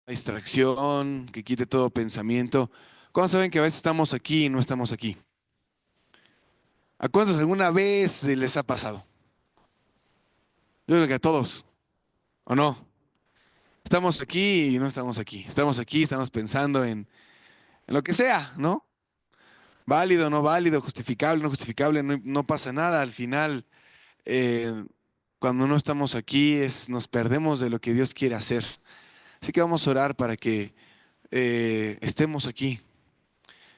distracción, que quite todo pensamiento. ¿Cuántos saben que a veces estamos aquí y no estamos aquí? ¿A cuántos alguna vez les ha pasado? Yo creo que a todos, ¿o no? Estamos aquí y no estamos aquí. Estamos aquí, estamos pensando en lo que sea, ¿no? Válido, no válido, justificable, no justificable, no, no pasa nada. Al final, eh, cuando no estamos aquí, nos perdemos de lo que Dios quiere hacer. Así que vamos a orar para que estemos aquí.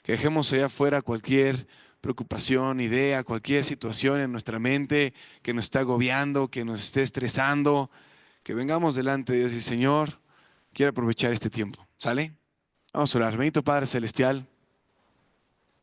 Que dejemos allá afuera cualquier preocupación, idea, cualquier situación en nuestra mente que nos está agobiando, que nos esté estresando, que vengamos delante de Dios y Señor, quiero aprovechar este tiempo. ¿Sale? Vamos a orar. Bendito Padre Celestial,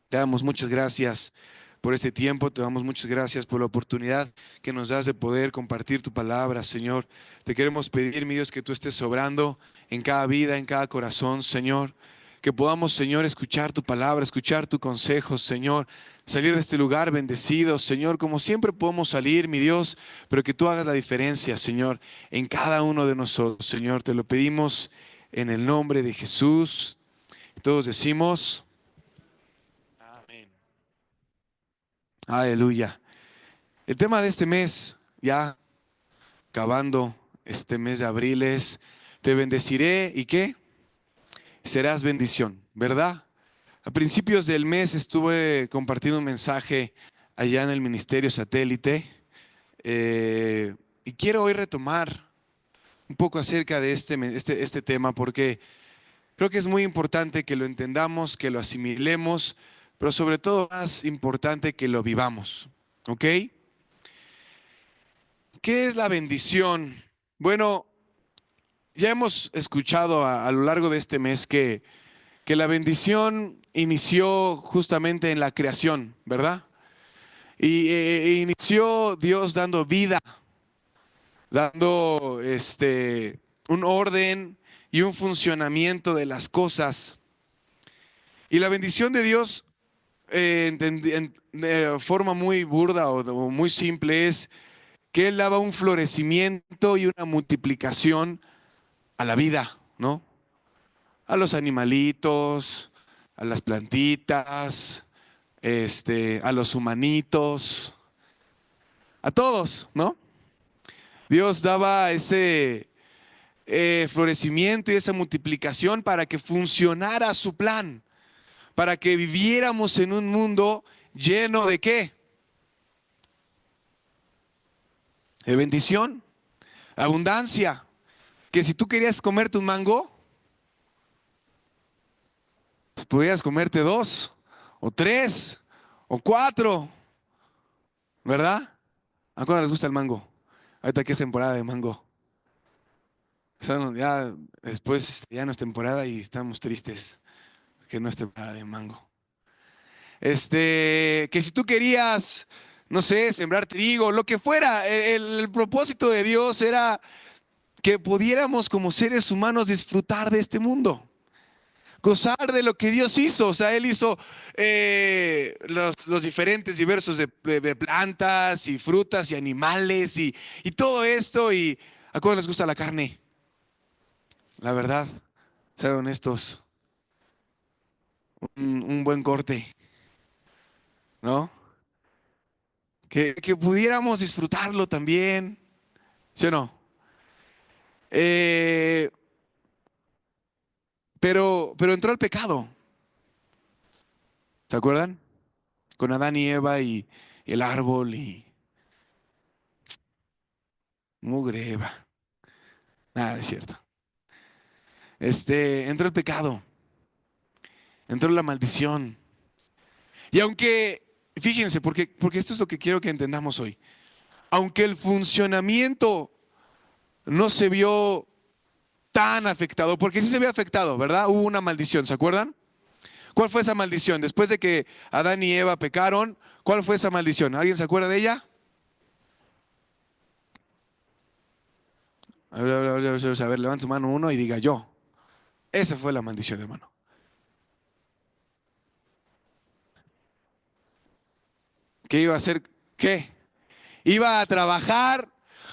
te damos muchas gracias por este tiempo, te damos muchas gracias por la oportunidad que nos das de poder compartir tu palabra, Señor. Te queremos pedir, mi Dios, que tú estés sobrando en cada vida, en cada corazón, Señor. Que podamos, Señor, escuchar tu palabra, escuchar tu consejo, Señor. Salir de este lugar bendecidos, Señor, como siempre podemos salir, mi Dios, pero que tú hagas la diferencia, Señor, en cada uno de nosotros, Señor. Te lo pedimos en el nombre de Jesús. Todos decimos, amén. Aleluya. El tema de este mes, ya acabando este mes de abril, es: te bendeciré y ¿qué? Serás bendición, ¿verdad? A principios del mes estuve compartiendo un mensaje allá en el Ministerio Satélite, y quiero hoy retomar un poco acerca de este tema, porque creo que es muy importante que lo entendamos, que lo asimilemos, pero sobre todo más importante que lo vivamos, ¿ok? ¿Qué es la bendición? Bueno, ya hemos escuchado a lo largo de este mes que la bendición inició justamente en la creación, ¿verdad? Y inició Dios dando vida, dando un orden y un funcionamiento de las cosas. Y la bendición de Dios, de forma muy burda o muy simple, es que Él daba un florecimiento y una multiplicación a la vida, ¿no? A los animalitos, a las plantitas, a los humanitos, a todos, ¿no? Dios daba ese florecimiento y esa multiplicación para que funcionara su plan, para que viviéramos en un mundo lleno de ¿qué? De bendición, abundancia. Que si tú querías comerte un mango, pues podías comerte dos, o tres, o cuatro, ¿verdad? ¿A cuándo les gusta el mango? Ahorita que es temporada de mango. O sea, ya después ya no es temporada y estamos tristes que no es temporada de mango. Que si tú querías, no sé, sembrar trigo, lo que fuera, el propósito de Dios era que pudiéramos como seres humanos disfrutar de este mundo, gozar de lo que Dios hizo. O sea, Él hizo los diferentes, diversos de plantas y frutas y animales y todo esto. ¿Y a cuándo les gusta la carne? La verdad, sean honestos, un buen corte, ¿no? Que pudiéramos disfrutarlo también, ¿sí o no? Eh, pero entró el pecado, ¿se acuerdan? Con Adán y Eva y el árbol y mugre Eva. Nada, no es cierto. Entró el pecado, entró la maldición. Y aunque, fíjense, porque esto es lo que quiero que entendamos hoy. Aunque el funcionamiento no se vio tan afectado, porque sí se vio afectado, ¿verdad? Hubo una maldición, ¿se acuerdan? ¿Cuál fue esa maldición? Después de que Adán y Eva pecaron, ¿cuál fue esa maldición? ¿Alguien se acuerda de ella? A ver, levanta su mano uno y diga yo. Esa fue la maldición, hermano. ¿Qué iba a hacer? ¿Qué? Iba a trabajar.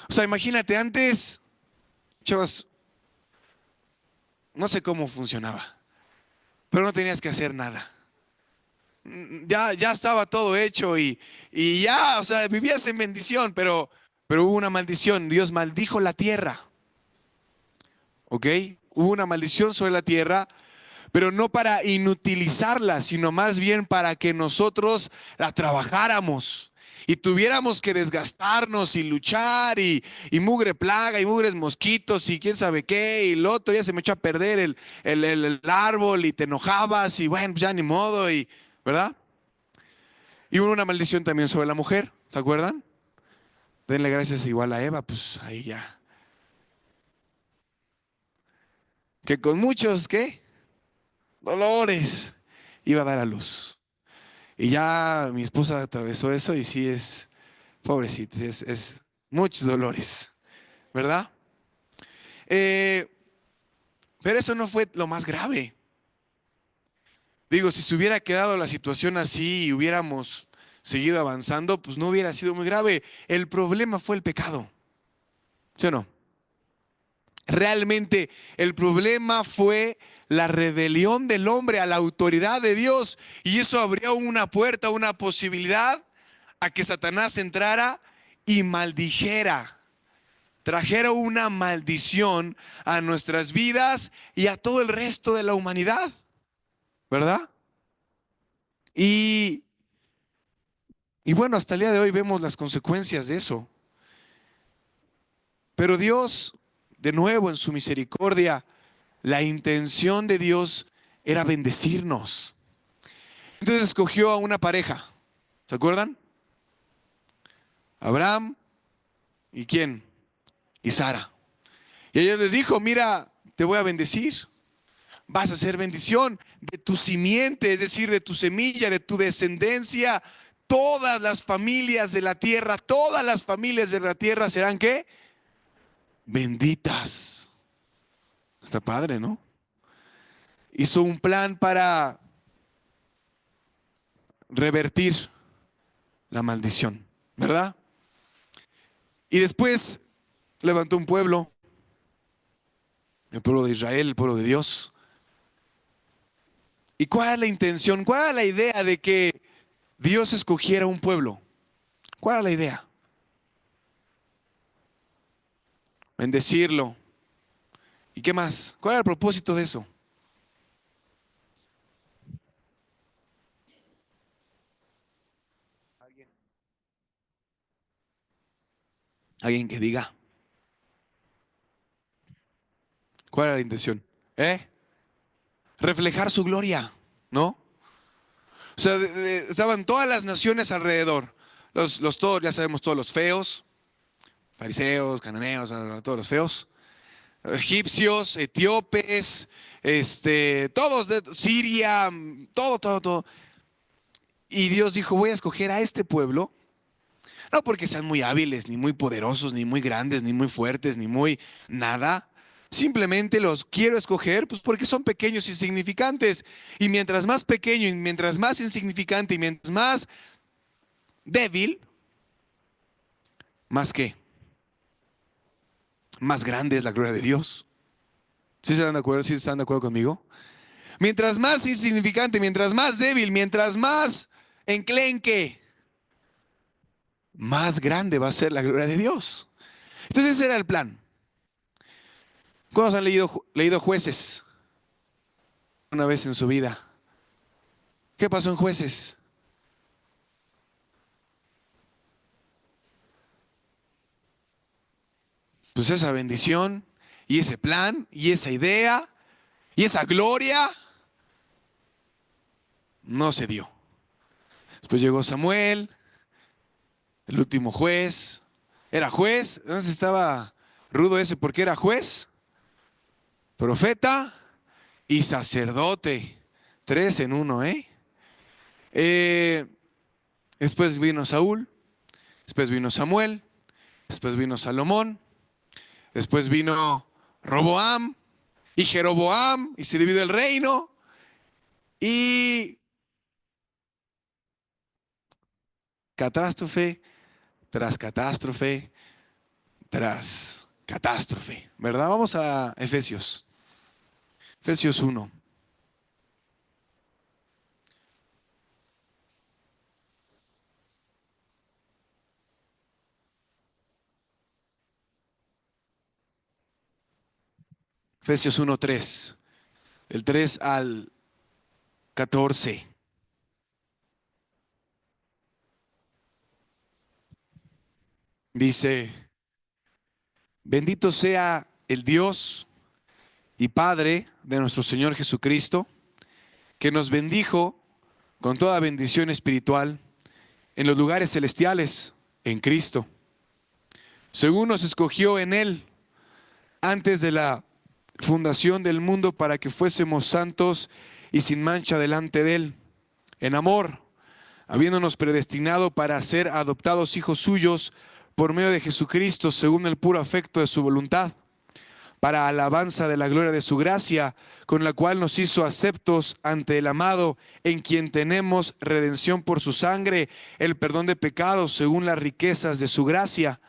O sea, imagínate antes, chavas, no sé cómo funcionaba, pero no tenías que hacer nada. Ya estaba todo hecho y ya, o sea, vivías en bendición, pero hubo una maldición. Dios maldijo la tierra, ¿ok? Hubo una maldición sobre la tierra, pero no para inutilizarla, sino más bien para que nosotros la trabajáramos y tuviéramos que desgastarnos y luchar y mugre plaga y mugres mosquitos y quién sabe qué, y el otro día se me echó a perder el árbol y te enojabas y bueno, pues ya ni modo, y, ¿verdad? Y hubo una maldición también sobre la mujer, ¿se acuerdan? Denle gracias igual a Eva, pues ahí ya. Que con muchos, ¿qué? Dolores iba a dar a luz. Y ya mi esposa atravesó eso y sí es, pobrecita, es muchos dolores, ¿verdad? Eh, pero eso no fue lo más grave. Digo, si se hubiera quedado la situación así y hubiéramos seguido avanzando, pues no hubiera sido muy grave. El problema fue el pecado, ¿sí o no? Realmente el problema fue la rebelión del hombre a la autoridad de Dios y eso abrió una puerta, una posibilidad a que Satanás entrara y maldijera, trajera una maldición a nuestras vidas y a todo el resto de la humanidad, ¿verdad? Y, y bueno, hasta el día de hoy vemos las consecuencias de eso. Pero Dios, de nuevo en su misericordia, la intención de Dios era bendecirnos. Entonces escogió a una pareja. ¿Se acuerdan? Abraham y ¿quién? Y Sara. Y ella les dijo, mira, te voy a bendecir. Vas a ser bendición de tu simiente, es decir, de tu semilla, de tu descendencia. Todas las familias de la tierra, todas las familias de la tierra serán ¿qué? Benditas. Está padre, ¿no? Hizo un plan para revertir la maldición, ¿verdad? Y después levantó un pueblo, el pueblo de Israel, el pueblo de Dios. ¿Y cuál es la intención? ¿Cuál es la idea de que Dios escogiera un pueblo? ¿Cuál es la idea? Bendecirlo. ¿Y qué más? ¿Cuál es el propósito de eso? Alguien que diga, ¿cuál era la intención? ¿Eh? Reflejar su gloria, ¿no? O sea, estaban todas las naciones alrededor. Todos, ya sabemos, todos los feos, fariseos, cananeos, todos los feos. Egipcios, etíopes, todos de Siria, todo. Y Dios dijo, voy a escoger a este pueblo, no porque sean muy hábiles, ni muy poderosos, ni muy grandes, ni muy fuertes, ni muy nada. Simplemente los quiero escoger pues porque son pequeños y insignificantes. Y mientras más pequeño, y mientras más insignificante, y mientras más débil, más que, más grande es la gloria de Dios. ¿Sí se dan de acuerdo? ¿Sí están de acuerdo conmigo? Mientras más insignificante, mientras más débil, mientras más enclenque, más grande va a ser la gloria de Dios. Entonces ese era el plan. ¿Cuántos han leído Jueces una vez en su vida? ¿Qué pasó en Jueces? Pues esa bendición y ese plan y esa idea y esa gloria no se dio. Después llegó Samuel, el último juez. Era juez, entonces estaba rudo ese porque era juez, profeta y sacerdote. Tres en uno, ¿eh? Eh, Después vino Saúl, después vino Samuel, después vino Salomón, después vino Roboam y Jeroboam y se divide el reino y catástrofe tras catástrofe tras catástrofe, ¿verdad? Vamos a Efesios. Efesios 1. Efesios 1:3. Del 3 al 14. Dice, bendito sea el Dios y Padre de nuestro Señor Jesucristo, que nos bendijo con toda bendición espiritual en los lugares celestiales en Cristo, según nos escogió en Él antes de la fundación del mundo para que fuésemos santos y sin mancha delante de Él, en amor, habiéndonos predestinado para ser adoptados hijos suyos por medio de Jesucristo, según el puro afecto de su voluntad, para alabanza de la gloria de su gracia, con la cual nos hizo aceptos ante el amado, en quien tenemos redención por su sangre, el perdón de pecados según las riquezas de su gracia,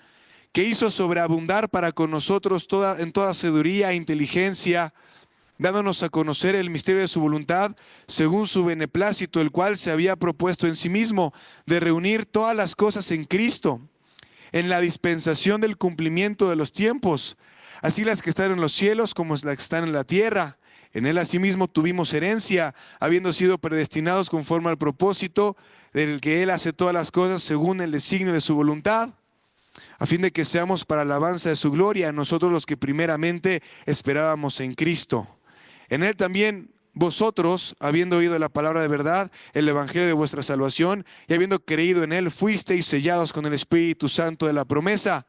que hizo sobreabundar para con nosotros en toda sabiduría e inteligencia, dándonos a conocer el misterio de su voluntad, según su beneplácito, el cual se había propuesto en sí mismo, de reunir todas las cosas en Cristo, en la dispensación del cumplimiento de los tiempos, así las que están en los cielos como las que están en la tierra. En Él asimismo tuvimos herencia, habiendo sido predestinados conforme al propósito del que Él hace todas las cosas según el designio de su voluntad, a fin de que seamos para alabanza de su gloria, nosotros los que primeramente esperábamos en Cristo. En Él también vosotros, habiendo oído la palabra de verdad, el evangelio de vuestra salvación, y habiendo creído en Él, fuisteis sellados con el Espíritu Santo de la promesa,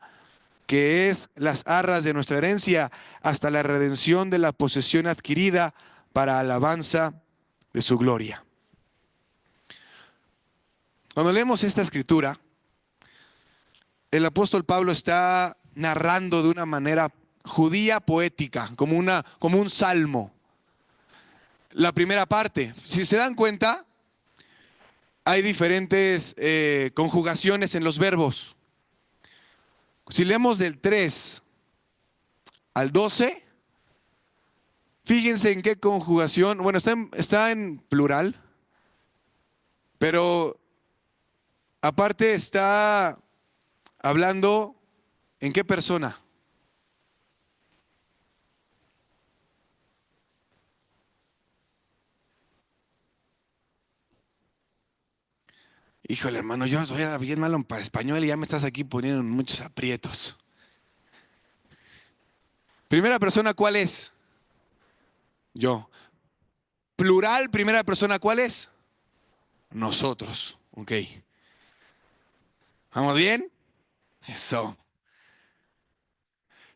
que es las arras de nuestra herencia, hasta la redención de la posesión adquirida para alabanza de su gloria. Cuando leemos esta escritura, el apóstol Pablo está narrando de una manera judía poética, como un salmo. La primera parte, si se dan cuenta, hay diferentes conjugaciones en los verbos. Si leemos del 3 al 12, fíjense en qué conjugación, bueno, está en plural, pero aparte está hablando en qué persona. Híjole, hermano, yo era bien malo para español y ya me estás aquí poniendo en muchos aprietos. Primera persona, ¿cuál es? Yo. Plural, primera persona, ¿cuál es? Nosotros. Ok. ¿Vamos bien? Eso.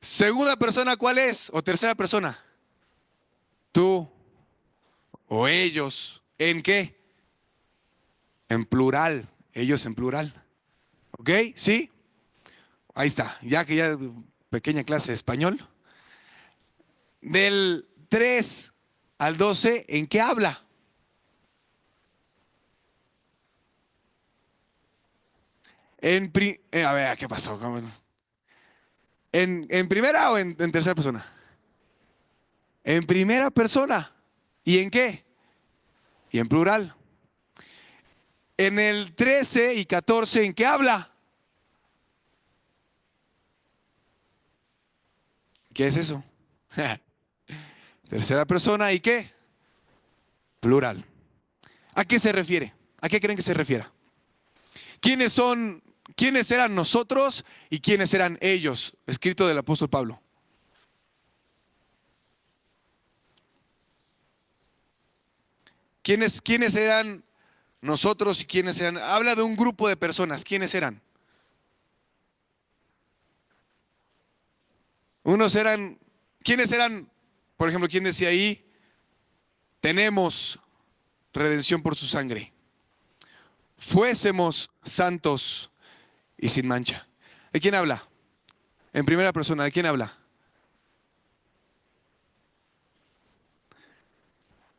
Segunda persona, ¿cuál es? O tercera persona. Tú o ellos. ¿En qué? En plural. Ellos en plural. ¿Ok? ¿Sí? Ahí está. Ya pequeña clase de español. Del 3 al 12, ¿en qué habla? A ver, ¿qué pasó? ¿En primera o en tercera persona? En primera persona. ¿Y en qué? Y en plural. En el 13 y 14, ¿en qué habla? ¿Qué es eso? Tercera persona, ¿y qué? Plural. ¿A qué se refiere? ¿A qué creen que se refiera? ¿Quiénes son, quiénes eran nosotros y quiénes eran ellos? Escrito del apóstol Pablo. ¿Quiénes eran nosotros y quiénes eran? Habla de un grupo de personas. ¿Quiénes eran? Unos eran, ¿quiénes eran? Por ejemplo, ¿quién decía ahí? Tenemos redención por su sangre. Fuésemos santos y sin mancha. ¿De quién habla? En primera persona, ¿de quién habla?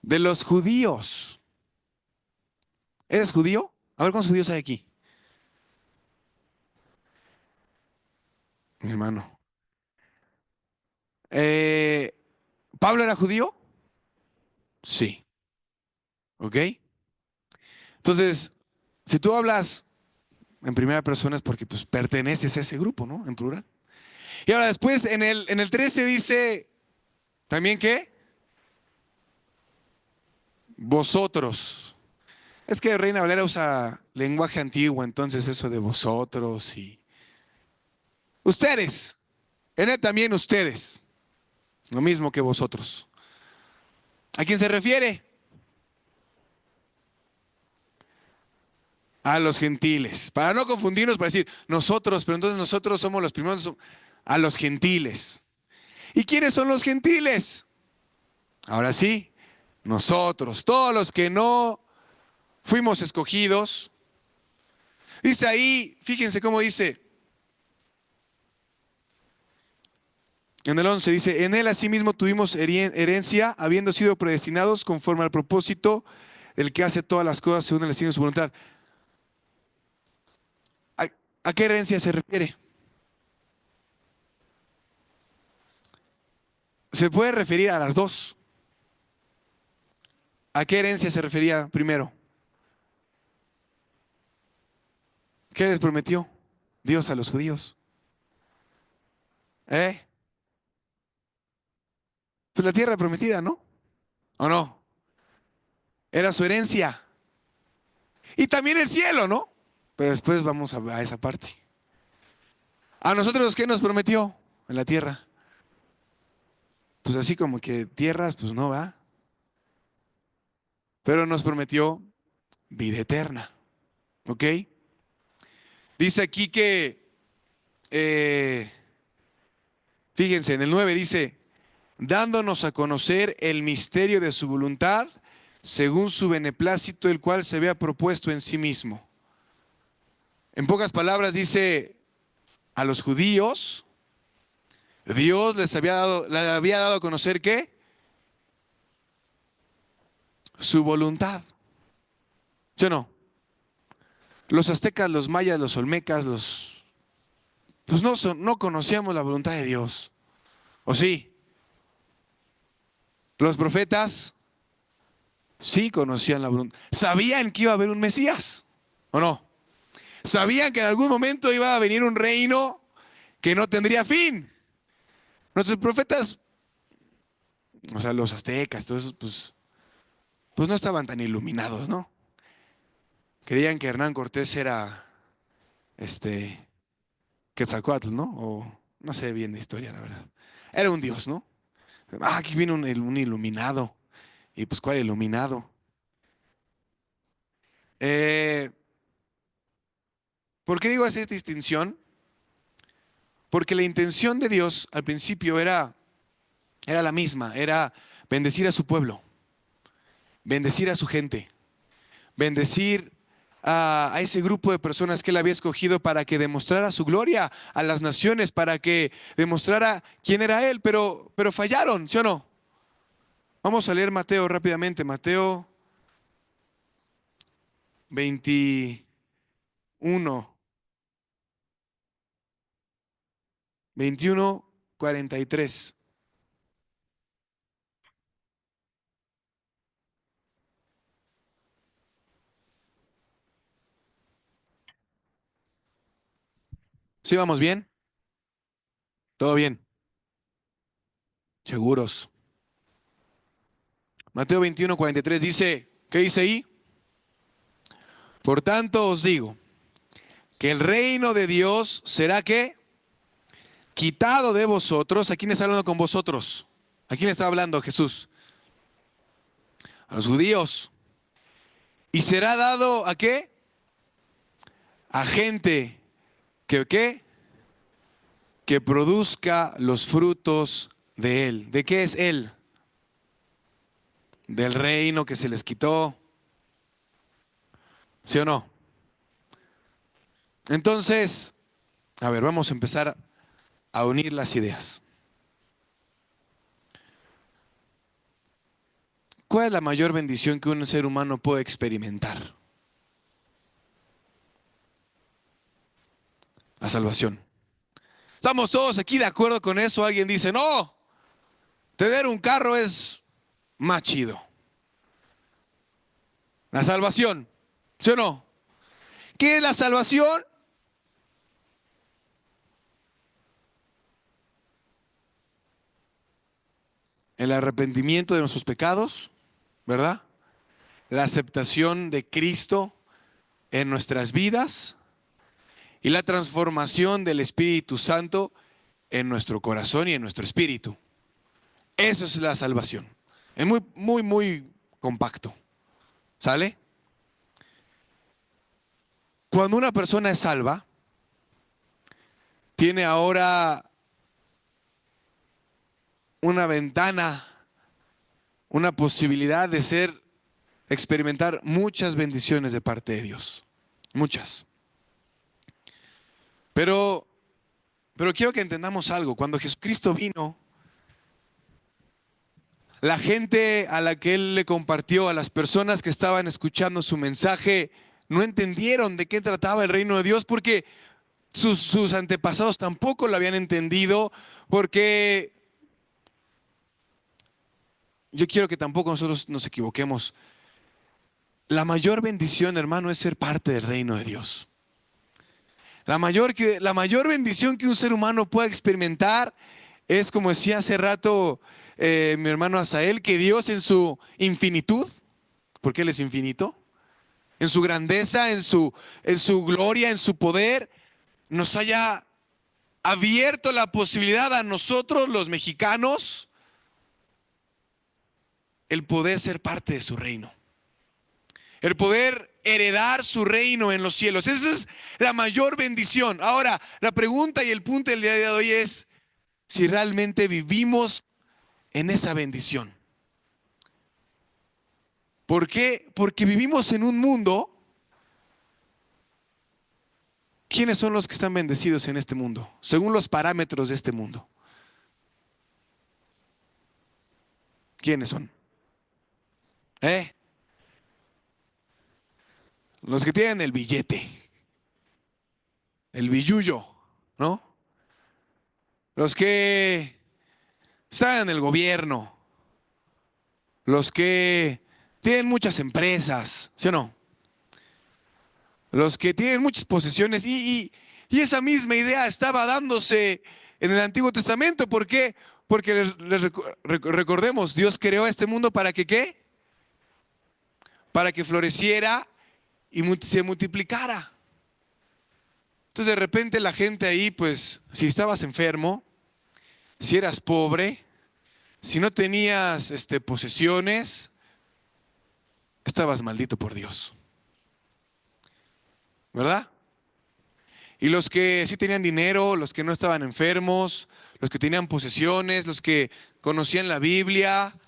De los judíos. ¿Eres judío? A ver cuántos judíos hay aquí. Mi hermano. ¿Pablo era judío? Sí. ¿Ok? Entonces, si tú hablas en primera persona es porque pues, perteneces a ese grupo, ¿no? En plural. Y ahora después en el 13 dice, ¿también qué? Vosotros. Es que Reina Valera usa lenguaje antiguo, entonces eso de vosotros y ustedes. En él también ustedes. Lo mismo que vosotros. ¿A quién se refiere? A los gentiles. Para no confundirnos, para decir nosotros, pero entonces nosotros somos los primeros. A los gentiles. ¿Y quiénes son los gentiles? Ahora sí, nosotros, todos los que no fuimos escogidos. Dice ahí, fíjense cómo dice, en el 11 dice, en él asimismo tuvimos herencia, habiendo sido predestinados conforme al propósito del que hace todas las cosas según el destino de su voluntad. ¿A, a qué herencia se refiere? Se puede referir a las dos. ¿A qué herencia se refería primero? ¿Qué les prometió Dios a los judíos? ¿Eh? Pues la tierra prometida, ¿no? ¿O no? Era su herencia. Y también el cielo, ¿no? Pero después vamos a esa parte. ¿A nosotros qué nos prometió en la tierra? Pues así como que tierras, pues no va. Pero nos prometió vida eterna. ¿Ok? Dice aquí que, eh, fíjense, en el 9 dice, dándonos a conocer el misterio de su voluntad, según su beneplácito, el cual se había propuesto en sí mismo. En pocas palabras dice, a los judíos, Dios les había dado a conocer ¿qué? Su voluntad. ¿Sí o no? Los aztecas, los mayas, los olmecas, pues no conocíamos la voluntad de Dios. ¿O sí? Los profetas sí conocían la voluntad. Sabían que iba a haber un Mesías. ¿O no? Sabían que en algún momento iba a venir un reino que no tendría fin. Nuestros profetas, o sea, los aztecas, todos esos, pues no estaban tan iluminados, ¿no? Creían que Hernán Cortés era, este, Quetzalcóatl, ¿no? O no sé bien la historia, la verdad. Era un dios, ¿no? Ah, aquí viene un iluminado. Y pues, ¿cuál iluminado? Eh, ¿Por qué digo esa distinción? Porque la intención de Dios al principio era la misma, era bendecir a su pueblo, bendecir a su gente, bendecir a ese grupo de personas que él había escogido para que demostrara su gloria a las naciones, para que demostrara quién era él, pero fallaron, ¿sí o no? Vamos a leer Mateo rápidamente, Mateo 21, 21:43. ¿Sí vamos bien? ¿Todo bien? Seguros. Mateo 21:43 dice, ¿qué dice ahí? Por tanto os digo, que el reino de Dios será que quitado de vosotros. ¿A quién está hablando con vosotros? ¿A quién está hablando Jesús? A los judíos. ¿Y será dado a qué? A gente que ¿qué? Que produzca los frutos de él. ¿De qué es él? Del reino que se les quitó. ¿Sí o no? Entonces, a ver, vamos a empezar a unir las ideas. ¿Cuál es la mayor bendición que un ser humano puede experimentar? La salvación. ¿Estamos todos aquí de acuerdo con eso? Alguien dice, no, tener un carro es más chido. La salvación, ¿sí o no? ¿Qué es la salvación? El arrepentimiento de nuestros pecados, ¿verdad? La aceptación de Cristo en nuestras vidas y la transformación del Espíritu Santo en nuestro corazón y en nuestro espíritu. Eso es la salvación. Es muy, muy, muy compacto. ¿Sale? Cuando una persona es salva, tiene ahora una ventana, una posibilidad de experimentar muchas bendiciones de parte de Dios. Muchas. Pero quiero que entendamos algo. Cuando Jesucristo vino, la gente a la que Él le compartió, a las personas que estaban escuchando su mensaje, no entendieron de qué trataba el reino de Dios porque sus antepasados tampoco lo habían entendido, porque yo quiero que tampoco nosotros nos equivoquemos. La mayor bendición, hermano, es ser parte del reino de Dios. La mayor bendición que un ser humano pueda experimentar es, como decía hace rato mi hermano Asael, que Dios en su infinitud, porque Él es infinito, en su grandeza, en su gloria, en su poder, nos haya abierto la posibilidad a nosotros, los mexicanos, el poder ser parte de su reino. El poder heredar su reino en los cielos. Esa es la mayor bendición. Ahora, la pregunta y el punto del día de hoy es si realmente vivimos en esa bendición. ¿Por qué? Porque vivimos en un mundo. ¿Quiénes son los que están bendecidos en este mundo? Según los parámetros de este mundo. ¿Quiénes son? ¿Eh? Los que tienen el billete. El billullo, ¿no? Los que están en el gobierno. Los que tienen muchas empresas, ¿sí o no? Los que tienen muchas posesiones y esa misma idea estaba dándose en el Antiguo Testamento. ¿Por qué? Porque recordemos, Dios creó este mundo para que ¿qué? Para que floreciera y se multiplicara. Entonces de repente la gente ahí, pues, si estabas enfermo, si eras pobre, si no tenías posesiones, estabas maldito por Dios. ¿Verdad? Y los que sí tenían dinero, los que no estaban enfermos, los que tenían posesiones, los que conocían la Biblia,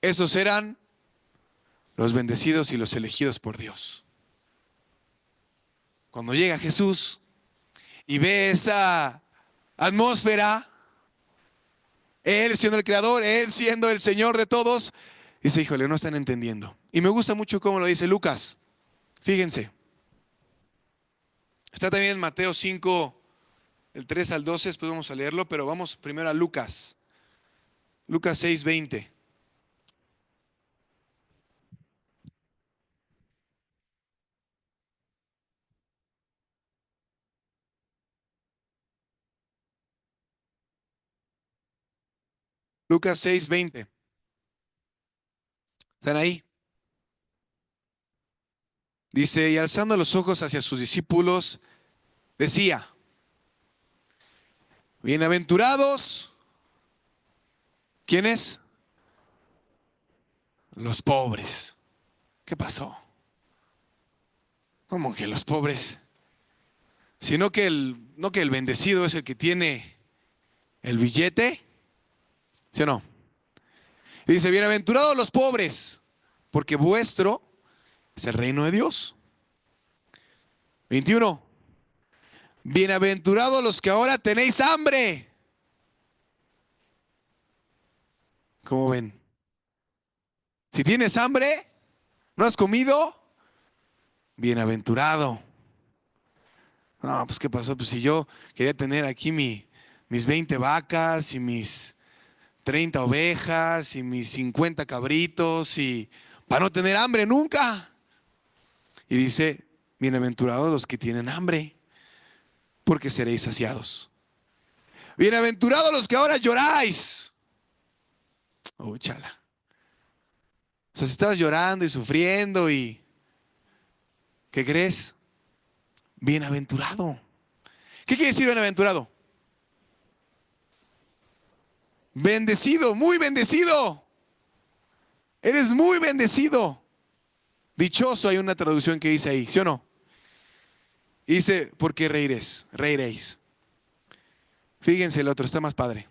esos eran los bendecidos y los elegidos por Dios. Cuando llega Jesús y ve esa atmósfera, Él siendo el creador, Él siendo el Señor de todos, dice, híjole, no están entendiendo. Y me gusta mucho cómo lo dice Lucas. Fíjense. Está también en Mateo 5, el 3 al 12, después vamos a leerlo, pero vamos primero a Lucas. Lucas 6, 20. Lucas 6, 20. ¿Están ahí? Dice, y alzando los ojos hacia sus discípulos, decía, bienaventurados, ¿quiénes? Los pobres. ¿Qué pasó? ¿Cómo que los pobres? Sino que no que el bendecido es el que tiene el billete, ¿sí o no? Y dice, bienaventurados los pobres, porque vuestro es el reino de Dios. 21. Bienaventurados los que ahora tenéis hambre. ¿Cómo ven? Si tienes hambre, ¿no has comido? Bienaventurado. No, pues ¿qué pasó? Pues si yo quería tener aquí mis 20 vacas y mis 30 ovejas y mis 50 cabritos y para no tener hambre nunca. Y dice, bienaventurados los que tienen hambre, porque seréis saciados. Bienaventurados los que ahora lloráis. Oh, chala. O sea, si estás llorando y sufriendo y ¿qué crees? Bienaventurado. ¿Qué quiere decir bienaventurado? Bendecido, muy bendecido. Eres muy bendecido. Dichoso, hay una traducción que dice ahí, ¿sí o no? Dice, porque reiréis, reiréis. Fíjense, el otro está más padre.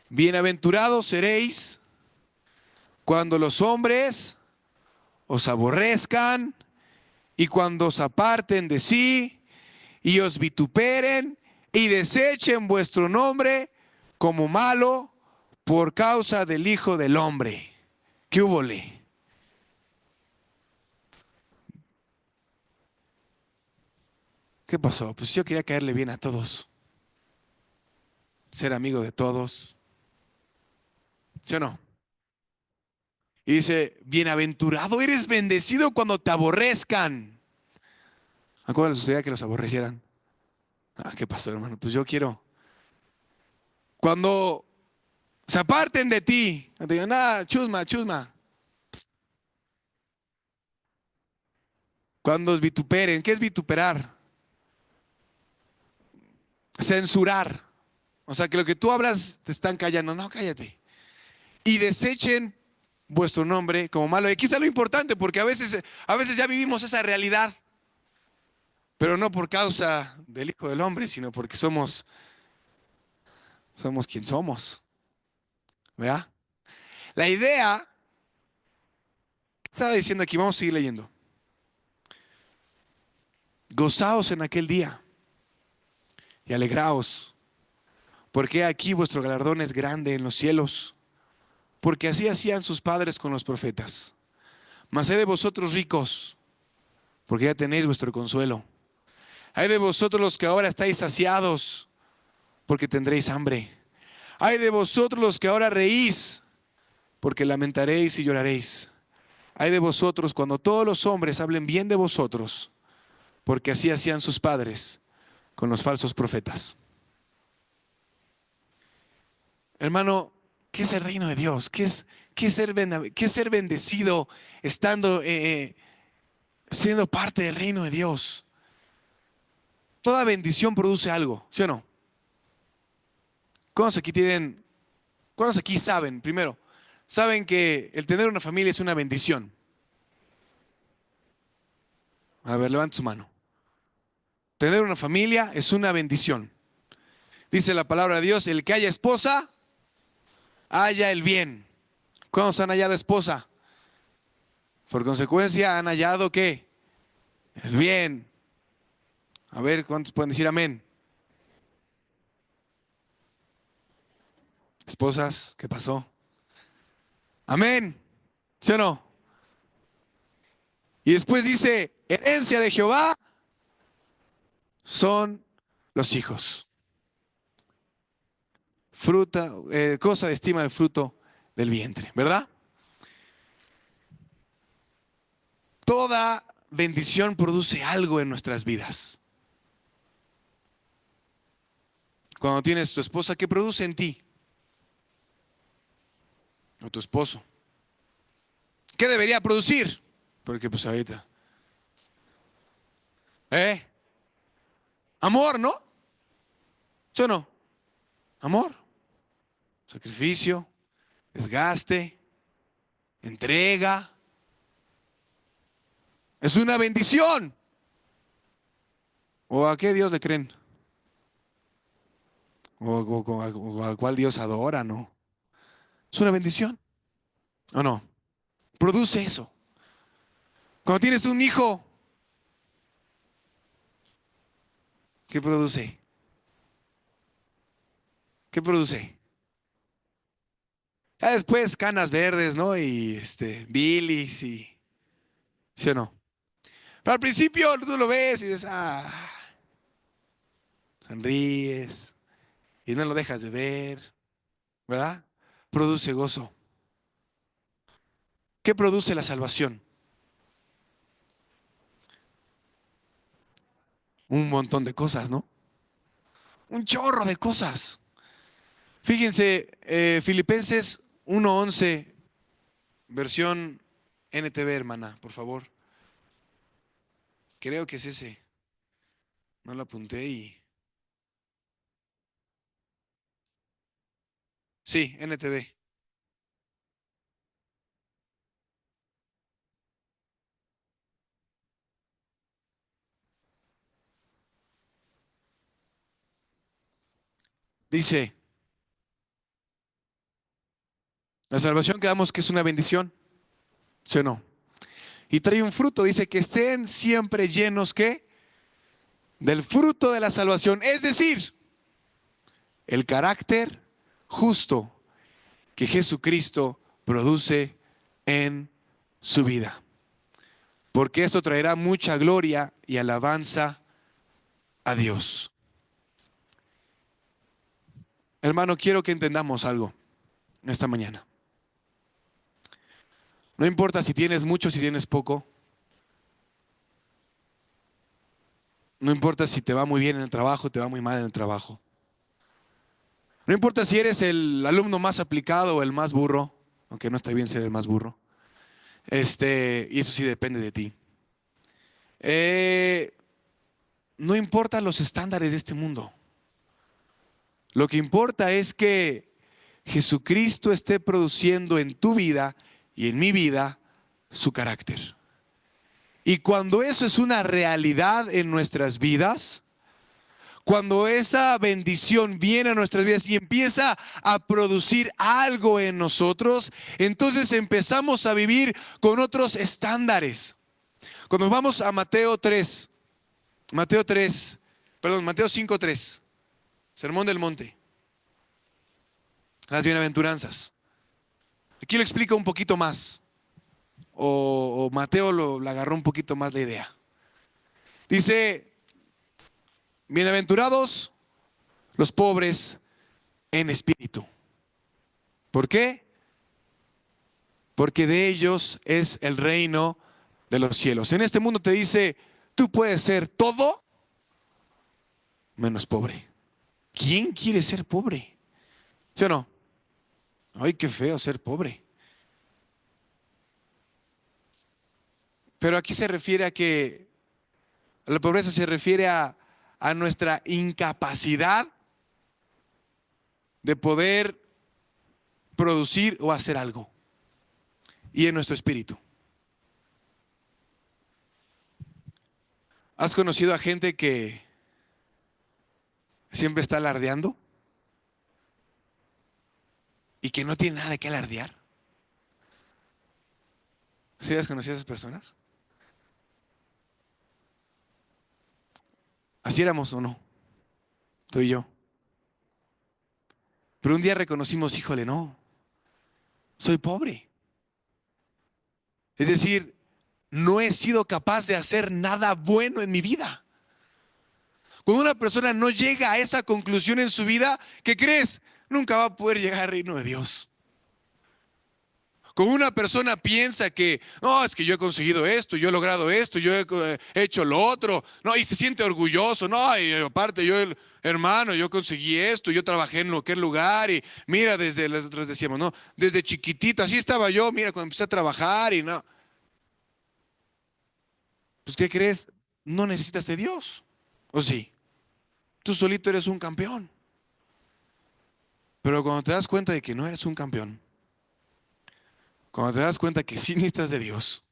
Bienaventurados seréis cuando los hombres os aborrezcan y cuando os aparten de sí y os vituperen y desechen vuestro nombre como malo por causa del Hijo del Hombre. ¿Qué húbole? ¿Qué pasó? Pues yo quería caerle bien a todos, ser amigo de todos, ¿sí o no? Y dice, bienaventurado eres bendecido cuando te aborrezcan. ¿A cuál les gustaría que los aborrecieran? Ah, ¿qué pasó, hermano? Pues yo quiero. Cuando se aparten de ti, no te digan, nada, chusma, chusma. Cuando os vituperen, ¿qué es vituperar? Censurar. O sea, que lo que tú hablas te están callando. No, cállate. Y desechen vuestro nombre como malo. Y aquí está lo importante, porque a veces ya vivimos esa realidad, pero no por causa del Hijo del Hombre, sino porque somos quien somos. ¿Verdad? La idea, ¿qué estaba diciendo aquí? Vamos a seguir leyendo. Gozaos en aquel día y alegraos, porque aquí vuestro galardón es grande en los cielos, porque así hacían sus padres con los profetas. Mas hay de vosotros ricos, porque ya tenéis vuestro consuelo. Hay de vosotros los que ahora estáis saciados, porque tendréis hambre. Hay de vosotros los que ahora reís, porque lamentaréis y lloraréis. Hay de vosotros cuando todos los hombres hablen bien de vosotros, porque así hacían sus padres con los falsos profetas. Hermano, ¿qué es el reino de Dios? ¿Qué es ser bendecido estando, siendo parte del reino de Dios? Toda bendición produce algo, ¿sí o no? ¿Cuántos aquí saben, primero, saben que el tener una familia es una bendición? A ver, levanta su mano. Tener una familia es una bendición. Dice la palabra de Dios, el que haya esposa, haya el bien. ¿Cuántos han hallado esposa? Por consecuencia, han hallado ¿qué? El bien. A ver, ¿cuántos pueden decir amén? Esposas, ¿qué pasó? Amén. ¿Sí o no? Y después dice, herencia de Jehová son los hijos. Fruta, cosa de estima el fruto del vientre, ¿verdad? Toda bendición produce algo en nuestras vidas. Cuando tienes tu esposa, ¿qué produce en ti? O tu esposo. ¿Qué debería producir? Porque pues ahorita. ¿Eh? Amor, ¿no? ¿Sí o no? Amor. Sacrificio, desgaste, entrega. Es una bendición. ¿O a qué Dios le creen? ¿O al cual Dios adora? No. Es una bendición. ¿O no? Produce eso. Cuando tienes un hijo, ¿qué produce? ¿Qué produce? Ya después canas verdes, ¿no? Y bilis y... ¿Sí o no? Pero al principio tú lo ves y dices, sonríes y no lo dejas de ver, ¿verdad? Produce gozo. ¿Qué produce la salvación? un montón de cosas, ¿no? Un chorro de cosas. Fíjense, Filipenses 1:11, versión NTV, hermana, por favor. Creo que es ese. No lo apunté y... Sí, NTV. Dice, la salvación quedamos que es una bendición, ¿sí o no? Y trae un fruto, dice que estén siempre llenos, ¿qué? Del fruto de la salvación, es decir, el carácter justo que Jesucristo produce en su vida. Porque eso traerá mucha gloria y alabanza a Dios. Hermano, quiero que entendamos algo esta mañana. No importa si tienes mucho, si tienes poco. No importa si te va muy bien en el trabajo, te va muy mal en el trabajo. No importa si eres el alumno más aplicado o el más burro, aunque no está bien ser el más burro. Y eso sí depende de ti. Eh, no importa los estándares de este mundo. Lo que importa es que Jesucristo esté produciendo en tu vida y en mi vida su carácter. Y cuando eso es una realidad en nuestras vidas, cuando esa bendición viene a nuestras vidas y empieza a producir algo en nosotros, entonces empezamos a vivir con otros estándares. Cuando vamos a Mateo 5:3, Sermón del Monte, las bienaventuranzas. Aquí lo explica un poquito más, o Mateo lo agarró un poquito más la idea. Dice, bienaventurados los pobres en espíritu. ¿Por qué? Porque de ellos es el reino de los cielos. En este mundo te dice, tú puedes ser todo menos pobre. ¿Quién quiere ser pobre? ¿Sí o no? Ay, qué feo ser pobre. Pero aquí se refiere a que la pobreza se refiere a nuestra incapacidad de poder producir o hacer algo. Y en nuestro espíritu. ¿Has conocido a gente que siempre está alardeando y que no tiene nada de qué alardear? ¿Sí has conocido a esas personas? ¿Así éramos o no? Tú y yo. Pero un día reconocimos, híjole, no, soy pobre. Es decir, no he sido capaz de hacer nada bueno en mi vida. Cuando una persona no llega a esa conclusión en su vida, ¿qué crees? Nunca va a poder llegar al reino de Dios. Como una persona piensa que, no, es que yo he conseguido esto, yo he logrado esto, yo he hecho lo otro, no, y se siente orgulloso, no, y aparte yo, hermano, yo conseguí esto, yo trabajé en aquel lugar, y mira, nosotros decíamos, no, desde chiquitito, así estaba yo, mira, cuando empecé a trabajar, y no. Pues, ¿qué crees? No necesitas de Dios, ¿o sí? Tú solito eres un campeón. Pero cuando te das cuenta de que no eres un campeón, cuando te das cuenta que sí necesitas de Dios,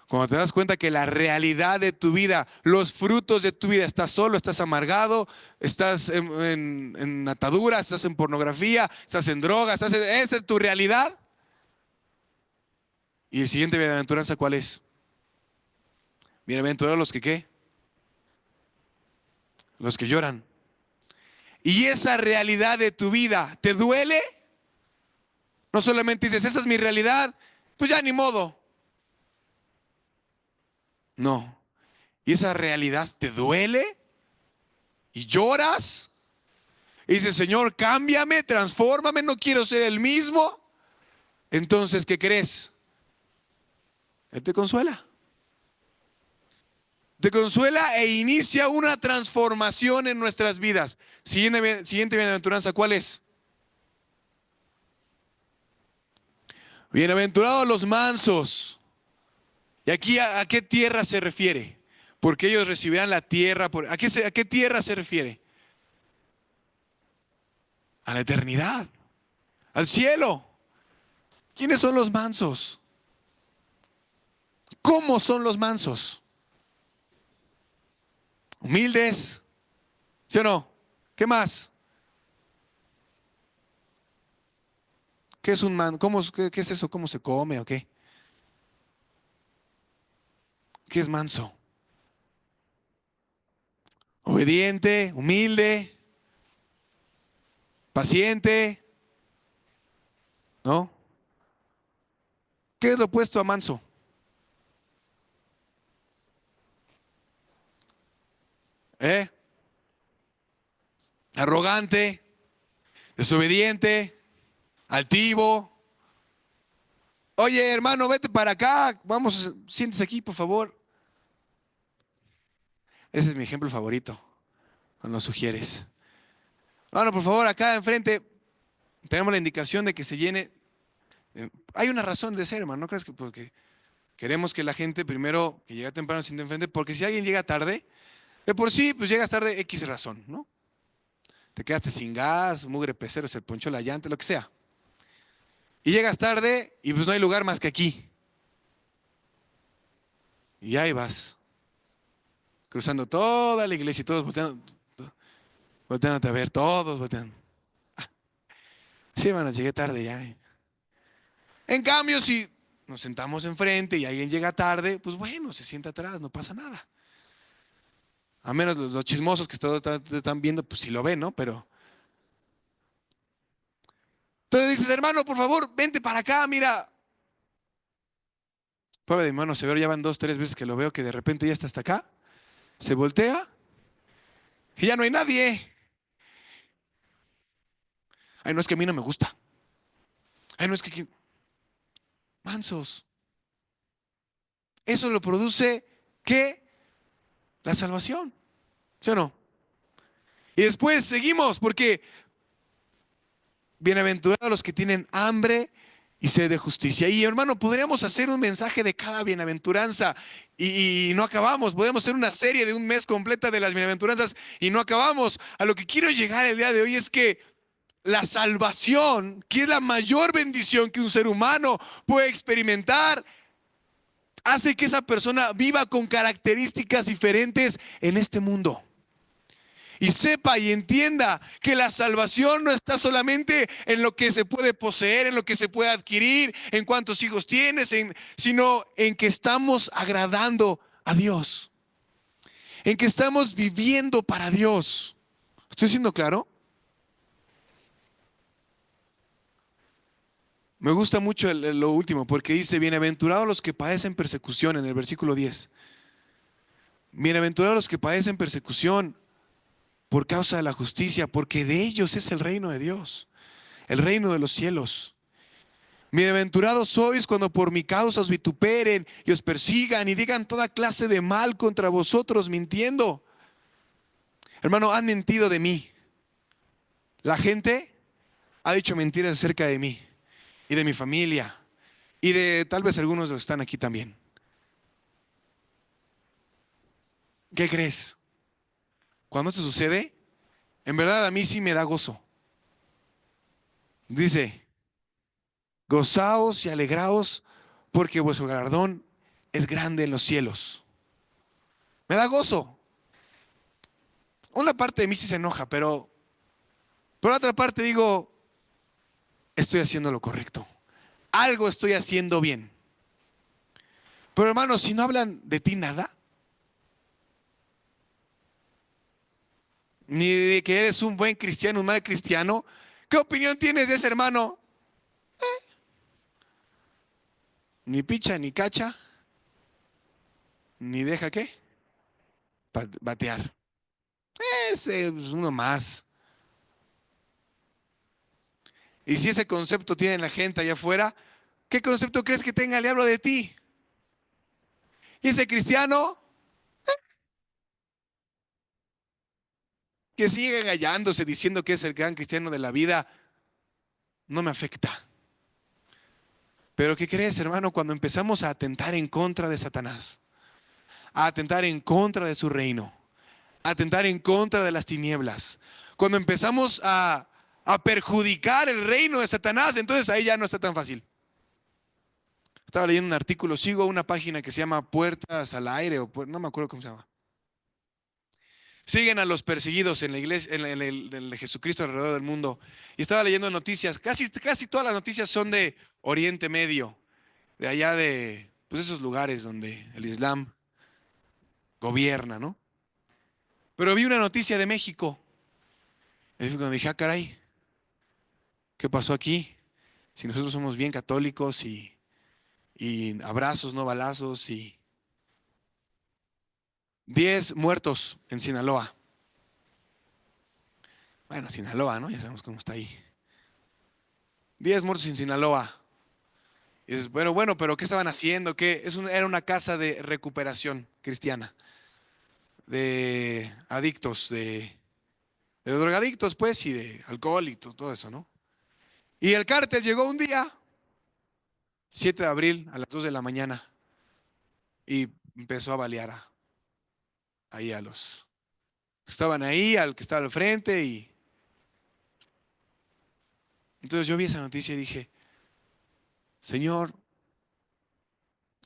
cuando te das cuenta que la realidad de tu vida, los frutos de tu vida, estás solo, estás amargado, estás en ataduras, estás en pornografía, estás en drogas, esa es tu realidad. Y el siguiente bienaventuranza, ¿cuál es? Bienaventurados los que ¿qué? Los que lloran. Y esa realidad de tu vida, ¿te duele? No solamente dices, esa es mi realidad, pues ya ni modo. No. ¿Y esa realidad te duele? ¿Y lloras? Y dices, Señor, cámbiame, transfórmame, no quiero ser el mismo. Entonces, ¿qué crees? Él te consuela. te consuela e inicia una transformación en nuestras vidas. Siguiente bienaventuranza, ¿cuál es? Bienaventurados los mansos. ¿Y aquí a qué tierra se refiere? Porque ellos recibirán la tierra. ¿A qué tierra se refiere? A la eternidad, al cielo. ¿Quiénes son los mansos? ¿Cómo son los mansos? Humildes, ¿sí o no? ¿Qué más? ¿Qué es un man? ¿Qué es eso? ¿Cómo se come o qué? ¿Qué es manso? Obediente, humilde, paciente, ¿no? ¿Qué es lo opuesto a manso? ¿Eh? Arrogante, desobediente, altivo. Oye, hermano, vete para acá. Vamos, siéntese aquí, por favor. Ese es mi ejemplo favorito, cuando lo sugieres. Bueno, por favor, acá enfrente tenemos la indicación de que se llene. Hay una razón de ser, hermano. ¿No crees que porque queremos que la gente primero que llega temprano se siente enfrente? Porque si alguien llega tarde, de por sí, pues llegas tarde X razón, ¿no? Te quedaste sin gas, mugre pecero, se ponchó la llanta, lo que sea. Y llegas tarde y pues no hay lugar más que aquí. Y ahí vas, cruzando toda la iglesia y todos volteándote a ver, todos volteando. Sí, hermano, llegué tarde ya. En cambio, si nos sentamos enfrente y alguien llega tarde, pues bueno, se sienta atrás, no pasa nada. A menos los chismosos que todos están viendo, pues sí lo ven, ¿no? Pero entonces dices, hermano, por favor, vente para acá, mira. Pobre de mi hermano Severo, ya van 2, 3 veces que lo veo que de repente ya está hasta acá, se voltea y ya no hay nadie. Ay, no es que a mí no me gusta. Ay, no es que... Mansos. Eso lo produce, ¿qué? La salvación. ¿Sí o no? Y después seguimos, porque bienaventurados los que tienen hambre y sed de justicia. Y hermano, podríamos hacer un mensaje de cada bienaventuranza y no acabamos. Podríamos hacer una serie de un mes completa de las bienaventuranzas y no acabamos. A lo que quiero llegar el día de hoy es que la salvación, que es la mayor bendición que un ser humano puede experimentar, hace que esa persona viva con características diferentes en este mundo. Y sepa y entienda que la salvación no está solamente en lo que se puede poseer, en lo que se puede adquirir, en cuántos hijos tienes, sino en que estamos agradando a Dios, en que estamos viviendo para Dios. ¿Estoy siendo claro? Me gusta mucho lo último porque dice, bienaventurados los que padecen persecución en el versículo 10. Bienaventurados los que padecen persecución por causa de la justicia, porque de ellos es el reino de Dios, el reino de los cielos. Bienaventurados sois cuando por mi causa os vituperen y os persigan y digan toda clase de mal contra vosotros mintiendo. Hermano, han mentido de mí. La gente ha dicho mentiras acerca de mí y de mi familia y de tal vez algunos de los que están aquí también. ¿Qué crees? Cuando esto sucede, en verdad a mí sí me da gozo. Dice, gozaos y alegraos porque vuestro galardón es grande en los cielos. Me da gozo. Una parte de mí sí se enoja, pero por otra parte digo, estoy haciendo lo correcto. Algo estoy haciendo bien. Pero hermanos, si no hablan de ti nada, ni de que eres un buen cristiano, un mal cristiano, ¿qué opinión tienes de ese hermano? Ni picha, ni cacha, ni deja qué, batear. Ese es uno más. Y si ese concepto tiene la gente allá afuera, ¿qué concepto crees que tenga el diablo de ti? Y ese cristiano, que siga engañándose diciendo que es el gran cristiano de la vida, no me afecta. Pero ¿qué crees, hermano? Cuando empezamos a atentar en contra de Satanás, a atentar en contra de su reino, a atentar en contra de las tinieblas, cuando empezamos a perjudicar el reino de Satanás, entonces ahí ya no está tan fácil. Estaba leyendo un artículo, sigo una página que se llama Puertas al Aire, no me acuerdo cómo se llama. Siguen a los perseguidos en la iglesia, en el Jesucristo alrededor del mundo. Y estaba leyendo noticias, casi todas las noticias son de Oriente Medio, de allá de pues esos lugares donde el Islam gobierna, ¿no? Pero vi una noticia de México. Y cuando dije, ah, caray, ¿qué pasó aquí? Si nosotros somos bien católicos y abrazos, no balazos, y 10 muertos en Sinaloa. Bueno, Sinaloa, ¿no? Ya sabemos cómo está ahí. 10 muertos en Sinaloa. Y dices, bueno, pero ¿qué estaban haciendo? Era una casa de recuperación cristiana, de adictos, de drogadictos, pues, y de alcohol y todo eso, ¿no? Y el cártel llegó un día, 7 de abril, a las 2 de la mañana, y empezó a balear ahí a los que estaban ahí, al que estaba al frente, y entonces yo vi esa noticia y dije, Señor,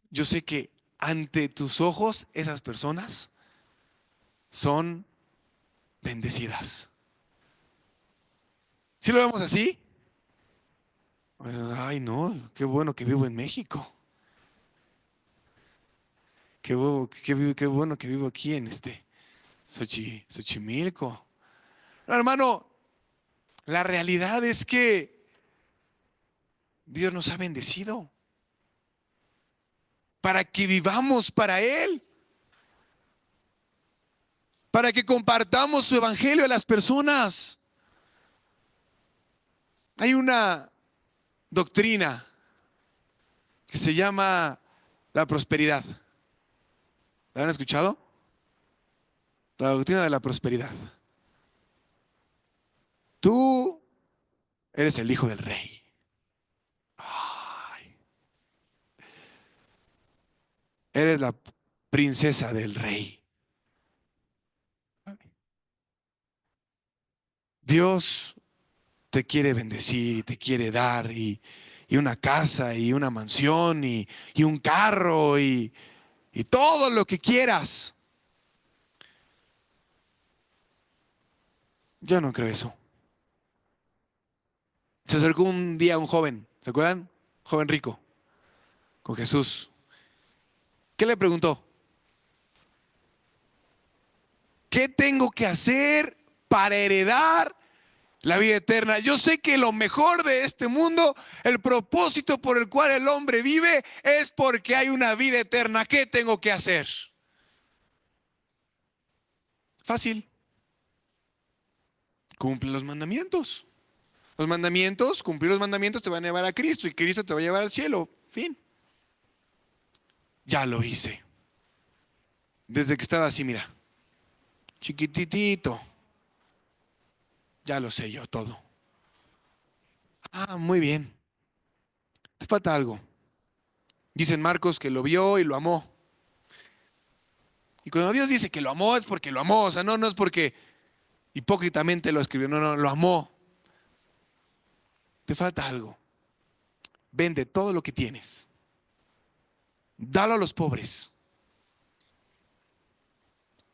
yo sé que ante tus ojos esas personas son bendecidas. ¿Sí lo vemos así? Pues, ay, no, qué bueno que vivo en México. Qué bueno que vivo aquí en Xochimilco. No, hermano, la realidad es que Dios nos ha bendecido para que vivamos para Él, para que compartamos su evangelio a las personas. Hay una doctrina que se llama la prosperidad. ¿La han escuchado? La doctrina de la prosperidad. Tú eres el hijo del rey. Ay, eres la princesa del rey. Dios te quiere bendecir y te quiere dar y una casa y una mansión y un carro y todo lo que quieras. Yo no creo eso. Se acercó un día un joven, ¿se acuerdan? Joven rico, con Jesús. ¿Qué le preguntó? ¿Qué tengo que hacer para heredar la vida eterna? Yo sé que lo mejor de este mundo, el propósito por el cual el hombre vive, es porque hay una vida eterna. ¿Qué tengo que hacer? Fácil. Cumple los mandamientos. Los mandamientos, cumplir los mandamientos te van a llevar a Cristo y Cristo te va a llevar al cielo. Fin. Ya lo hice. Desde que estaba así, mira, chiquititito. Ya lo sé yo todo. Ah, muy bien. Te falta algo. Dicen Marcos que lo vio y lo amó. Y cuando Dios dice que lo amó es porque lo amó. O sea, no es porque hipócritamente lo escribió. No, lo amó. Te falta algo. Vende todo lo que tienes. Dalo a los pobres.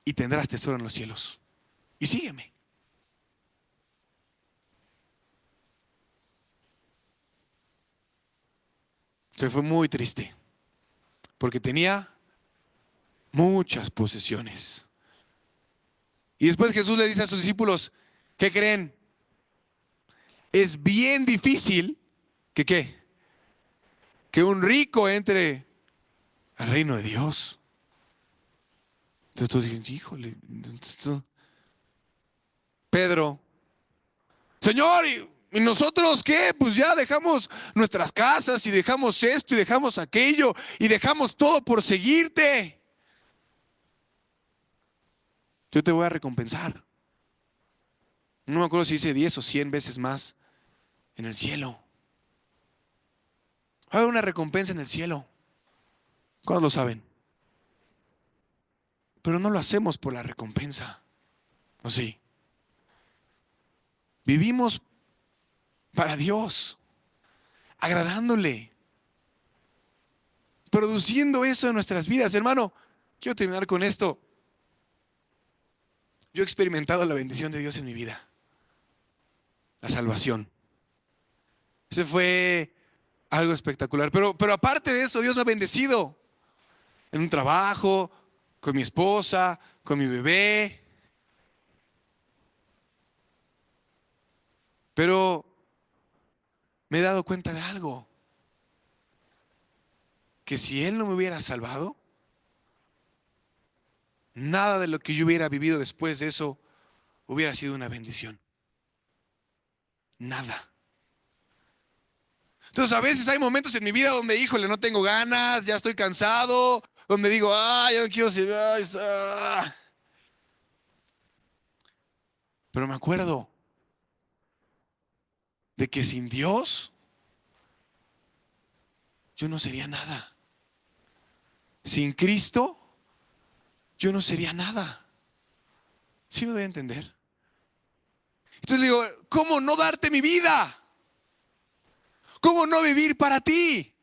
Y tendrás tesoro en los cielos. Y sígueme. Se fue muy triste. Porque tenía muchas posesiones. Y después Jesús le dice a sus discípulos, ¿qué creen? Es bien difícil que ¿qué? Que un rico entre al reino de Dios. Entonces todos dijeron, híjole. Pedro, Señor, ¿y nosotros qué? Pues ya dejamos nuestras casas y dejamos esto y dejamos aquello y dejamos todo por seguirte. Yo te voy a recompensar. No me acuerdo si dice 10 o 100 veces más en el cielo. Va a haber una recompensa en el cielo. ¿Cuándo lo saben? Pero no lo hacemos por la recompensa. ¿O sí? Vivimos para Dios, agradándole, produciendo eso en nuestras vidas. Hermano, quiero terminar con esto. Yo he experimentado la bendición de Dios en mi vida, la salvación. Ese fue algo espectacular. Pero aparte de eso, Dios me ha bendecido en un trabajo, con mi esposa, con mi bebé. Pero me he dado cuenta de algo, que si Él no me hubiera salvado, nada de lo que yo hubiera vivido después de eso hubiera sido una bendición. Nada. Entonces a veces hay momentos en mi vida donde, híjole, no tengo ganas, ya estoy cansado, donde digo, ya no quiero ser. Pero me acuerdo de que sin Dios yo no sería nada. Sin Cristo yo no sería nada. ¿Sí me doy a entender? Entonces le digo, ¿cómo no darte mi vida? ¿Cómo no vivir para ti?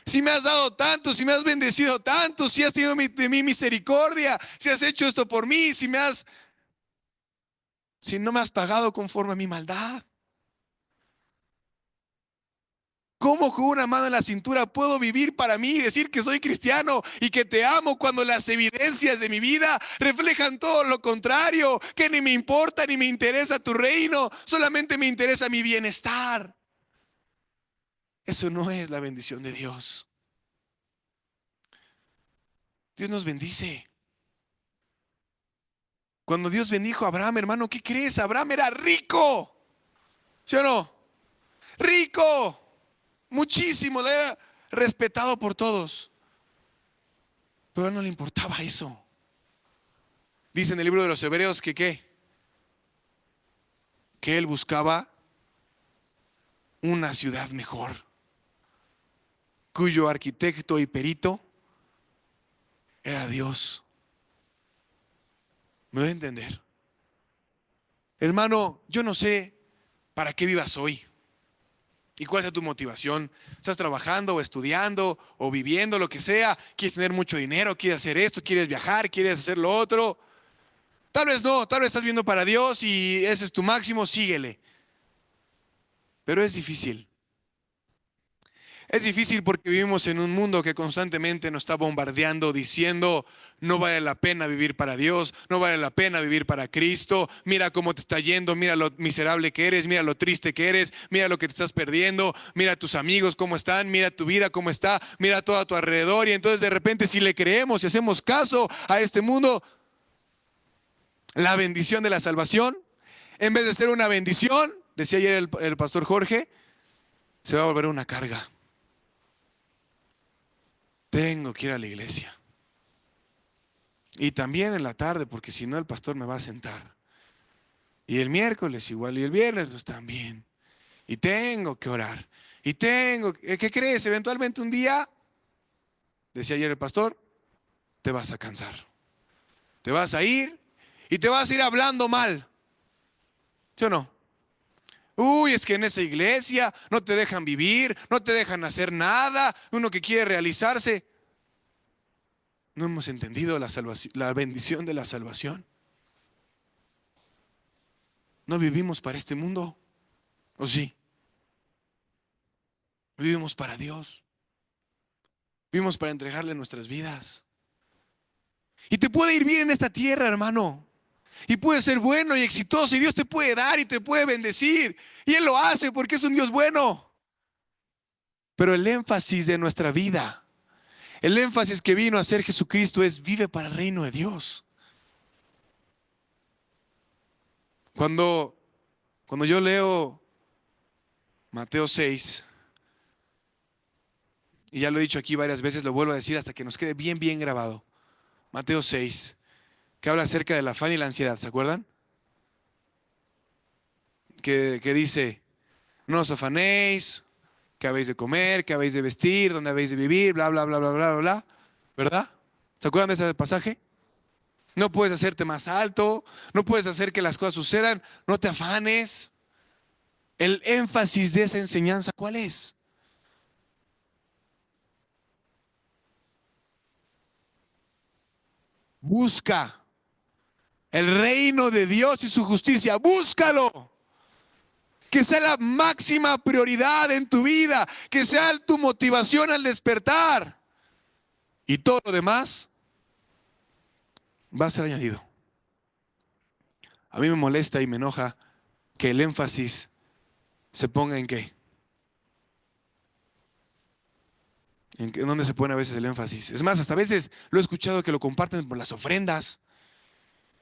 Si me has dado tanto, si me has bendecido tanto, si has tenido de mí misericordia, si has hecho esto por mí, si no me has pagado conforme a mi maldad. ¿Cómo con una mano en la cintura puedo vivir para mí y decir que soy cristiano y que te amo cuando las evidencias de mi vida reflejan todo lo contrario? Que ni me importa ni me interesa tu reino, solamente me interesa mi bienestar. Eso no es la bendición de Dios. Dios nos bendice. Cuando Dios bendijo a Abraham, hermano, ¿qué crees? Abraham era rico. ¿Sí o no? Rico. Muchísimo. Era respetado por todos. Pero a él no le importaba eso. Dice en el libro de los Hebreos que ¿qué? Que él buscaba una ciudad mejor, cuyo arquitecto y perito era Dios. ¿Me voy a entender? Hermano, yo no sé para qué vivas hoy y cuál sea tu motivación. ¿Estás trabajando o estudiando o viviendo, lo que sea? ¿Quieres tener mucho dinero? ¿Quieres hacer esto? ¿Quieres viajar? ¿Quieres hacer lo otro? Tal vez no, tal vez estás viendo para Dios y ese es tu máximo, síguele. Pero es difícil. Es difícil porque vivimos en un mundo que constantemente nos está bombardeando diciendo, no vale la pena vivir para Dios, no vale la pena vivir para Cristo, mira cómo te está yendo, mira lo miserable que eres, mira lo triste que eres, mira lo que te estás perdiendo, mira a tus amigos cómo están, mira tu vida cómo está, mira todo a tu alrededor. Y entonces de repente si le creemos y hacemos caso a este mundo, la bendición de la salvación, en vez de ser una bendición, decía ayer el pastor Jorge, se va a volver una carga. Tengo que ir a la iglesia. Y también en la tarde, porque si no el pastor me va a sentar. Y el miércoles igual, y el viernes pues también. Y tengo que orar. Y ¿qué crees? Eventualmente un día, decía ayer el pastor, te vas a cansar. Te vas a ir y te vas a ir hablando mal. ¿Sí o no? Uy, es que en esa iglesia no te dejan vivir, no te dejan hacer nada. Uno que quiere realizarse. No hemos entendido la salvación, la bendición de la salvación. No vivimos para este mundo, ¿o sí? Vivimos para Dios. Vivimos para entregarle nuestras vidas. Y te puede ir bien en esta tierra, hermano. Y puede ser bueno y exitoso. Y Dios te puede dar y te puede bendecir. Y Él lo hace porque es un Dios bueno. Pero el énfasis de nuestra vida, el énfasis que vino a hacer Jesucristo es vive para el reino de Dios. Cuando yo leo Mateo 6, y ya lo he dicho aquí varias veces, lo vuelvo a decir hasta que nos quede bien, bien grabado. Mateo 6, que habla acerca del afán y la ansiedad, ¿se acuerdan? que dice, no os afanéis, que habéis de comer, que habéis de vestir, dónde habéis de vivir, bla, bla, bla, bla, bla, bla, bla. ¿Verdad? ¿Se acuerdan de ese pasaje? No puedes hacerte más alto, no puedes hacer que las cosas sucedan, no te afanes. El énfasis de esa enseñanza, ¿cuál es? Busca el reino de Dios y su justicia, búscalo. Que sea la máxima prioridad en tu vida, que sea tu motivación al despertar. Y todo lo demás va a ser añadido. A mí me molesta y me enoja que el énfasis se ponga en qué. ¿En dónde se pone a veces el énfasis? Es más, hasta a veces lo he escuchado que lo comparten por las ofrendas.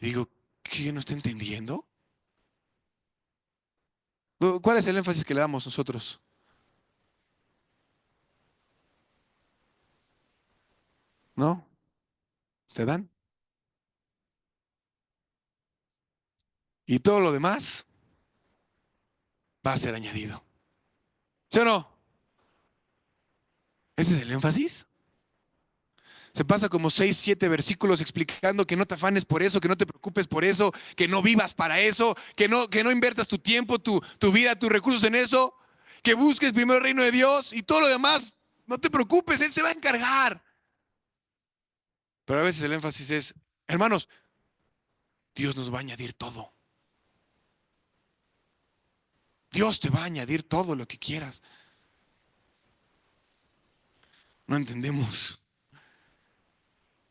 Y digo, ¿qué no está entendiendo? ¿Cuál es el énfasis que le damos nosotros? ¿No? ¿Se dan? Y todo lo demás va a ser añadido. ¿Sí o no? ¿Ese es el énfasis? Se pasa como 6, 7 versículos explicando que no te afanes por eso, que no te preocupes por eso, que no vivas para eso, que no inviertas tu tiempo, tu vida, tus recursos en eso, que busques primero el reino de Dios y todo lo demás, no te preocupes, Él se va a encargar. Pero a veces el énfasis es, hermanos, Dios nos va a añadir todo. Dios te va a añadir todo lo que quieras. No entendemos.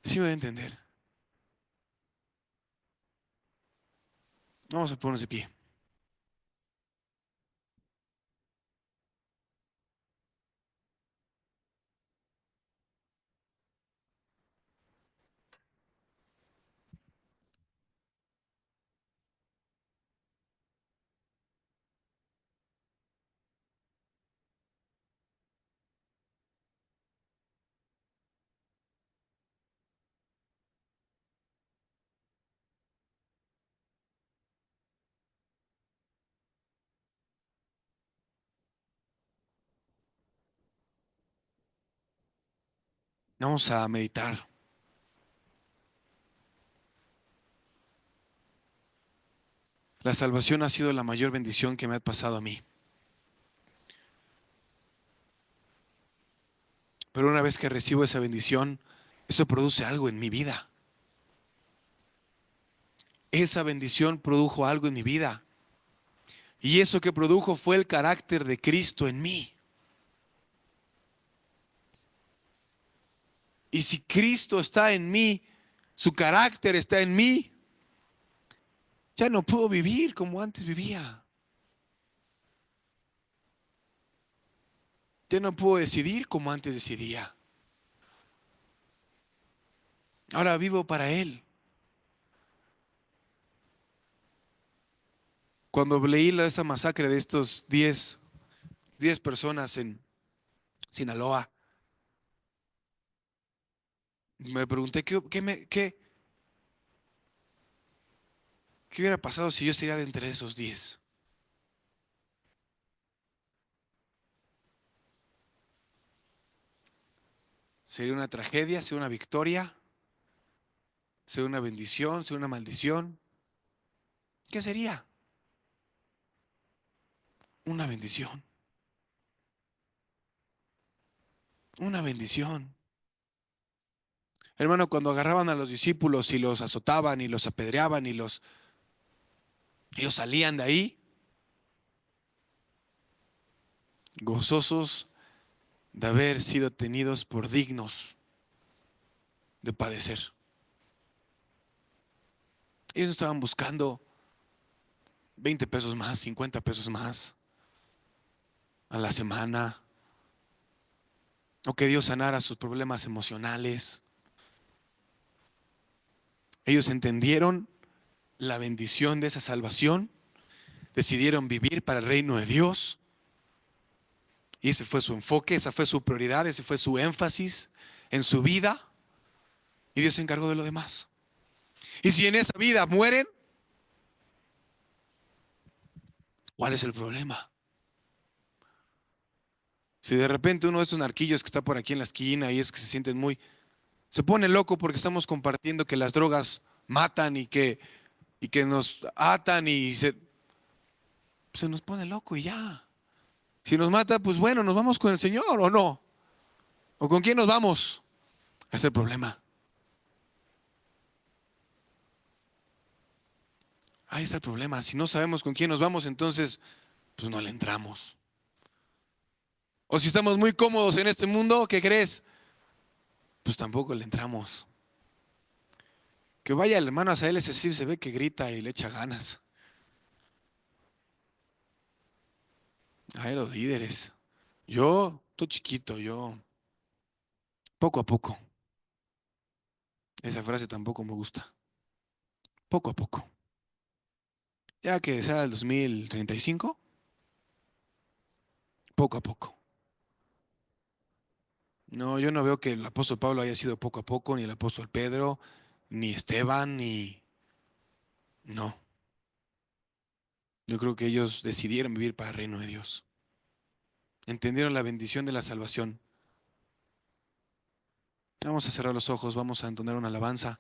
Sí me voy a entender. Vamos a ponernos de pie. Vamos a meditar. La salvación ha sido la mayor bendición que me ha pasado a mí. Pero una vez que recibo esa bendición, eso produce algo en mi vida. Esa bendición produjo algo en mi vida. Y eso que produjo fue el carácter de Cristo en mí. Y si Cristo está en mí, su carácter está en mí, ya no puedo vivir como antes vivía. Ya no puedo decidir como antes decidía. Ahora vivo para Él. Cuando leí esa masacre de estos 10 personas en Sinaloa, me pregunté qué hubiera pasado si yo sería de entre esos 10. ¿Sería una tragedia? ¿Sería una victoria? ¿Sería una bendición? ¿Sería una maldición? ¿Qué sería? Una bendición. Una bendición. Hermano, cuando agarraban a los discípulos y los azotaban y los apedreaban y ellos salían de ahí gozosos de haber sido tenidos por dignos de padecer. Ellos no estaban buscando 20 pesos más, 50 pesos más a la semana, o que Dios sanara sus problemas emocionales. Ellos entendieron la bendición de esa salvación, decidieron vivir para el reino de Dios, y ese fue su enfoque, esa fue su prioridad, ese fue su énfasis en su vida, y Dios se encargó de lo demás. Y si en esa vida mueren, ¿Cuál es el problema? Si de repente uno de esos narquillos que está por aquí en la esquina y es que se sienten muy, se pone loco porque estamos compartiendo que las drogas matan y que nos atan y se nos pone loco y ya. Si nos mata, pues bueno, nos vamos con el Señor o no. ¿O con quién nos vamos? Ese es el problema. Ahí está el problema. Si no sabemos con quién nos vamos, entonces, pues no le entramos. O si estamos muy cómodos en este mundo, ¿qué crees? Pues tampoco le entramos. Que vaya el hermano a él, ese sí se ve que grita y le echa ganas. Ay, los líderes. Yo, estoy chiquito, yo, poco a poco. Esa frase tampoco me gusta. Poco a poco. Ya que sea el 2035, poco a poco. No, yo no veo que el apóstol Pablo haya sido poco a poco, ni el apóstol Pedro, ni Esteban, ni... No, yo creo que ellos decidieron vivir para el reino de Dios. Entendieron la bendición de la salvación. Vamos a cerrar los ojos, vamos a entonar una alabanza.